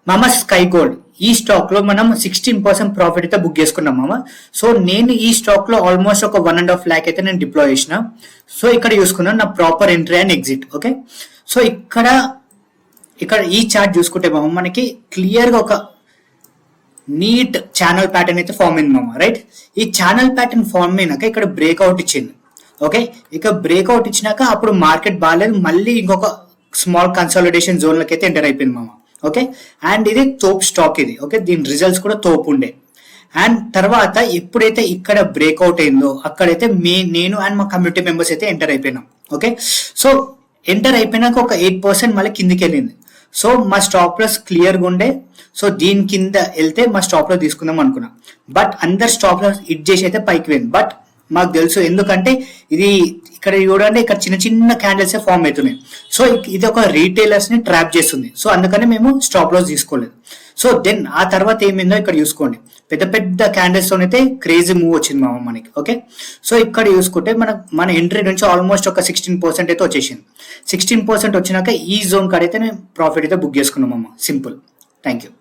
మామ sky gold ఈ stock లో మనం 16% ప్రాఫిట్ అయితే బుక్ చేసుకున్నాం మామ. సో నేను ఈ స్టాక్ లో ఆల్మోస్ట్ ఒక 1.5 lakh అయితే నేను డిప్లాయ్ చేసిన. సో ఇక్కడ చూసుకున్నాను నా proper entry and exit. Okay, so ఇక్కడ ఈ చార్ట్ చూసుకుంటే మామ మనకి క్లియర్ గా ఒక నీట్ ఛానల్ ప్యాటర్న్ అయితే ఫామ్ అయింది మామ. రైట్, ఈ ఛానల్ ప్యాటర్న్ ఫామ్ అయినాక ఇక్కడ బ్రేక్అవుట్ ఇచ్చింది. ఓకే, ఇక బ్రేక్అవుట్ ఇచ్చినాక అప్పుడు మార్కెట్ బాగాలేదు, మళ్ళీ ఇంకొక స్మాల్ కన్సాలిడేషన్ జోన్ లకి అయితే ఎంటర్ అయిపోయింది మామ. ఓకే, అండ్ ఇది తోప్ స్టాక్ ఇది. ఓకే, దీని రిజల్ట్స్ కూడా తోపు ఉండే. అండ్ తర్వాత ఎప్పుడైతే ఇక్కడ బ్రేక్అవుట్ అయిందో అక్కడైతే నేను అండ్ మా కమ్యూనిటీ మెంబర్స్ అయితే ఎంటర్ అయిపోయినాం. ఓకే, సో ఎంటర్ అయిపోయినాక ఒక 8% మళ్ళీ కిందికి వెళ్ళింది. సో మా స్టాప్ లాస్ క్లియర్గా ఉండే. సో దీని కింద వెళ్తే మా స్టాప్ లాస్ తీసుకుందాం అనుకున్నాం. బట్ అందరు స్టాప్ లాస్ హిట్ చేసి అయితే పైకి వెళ్ళింది. బట్ మాకు తెలుసు ఎందుకంటే ఇది ఇక్కడ చూడండి, ఇక్కడ చిన్న చిన్న క్యాండిల్స్ ఫామ్ అవుతున్నాయి. సో ఇది ఒక రీటైలర్స్ ని ట్రాప్ చేస్తుంది. సో అందుకని మేము స్టాప్ లాస్ తీసుకోలేదు. సో దెన్ ఆ తర్వాత ఏమైందో ఇక్కడ చూసుకోండి, పెద్ద పెద్ద క్యాండిల్స్ తో అయితే క్రేజీ మూవ్ వచ్చింది మామ మనకి. ఓకే, సో ఇక్కడ చూసుకుంటే మన ఎంట్రీ నుంచి ఆల్మోస్ట్ ఒక 16% అయితే వచ్చేసింది. 16% వచ్చినాక ఈ జోన్ కాడైతే నేను ప్రాఫిట్ అయితే బుక్ చేసుకున్నాం మామ. సింపుల్. Thank you.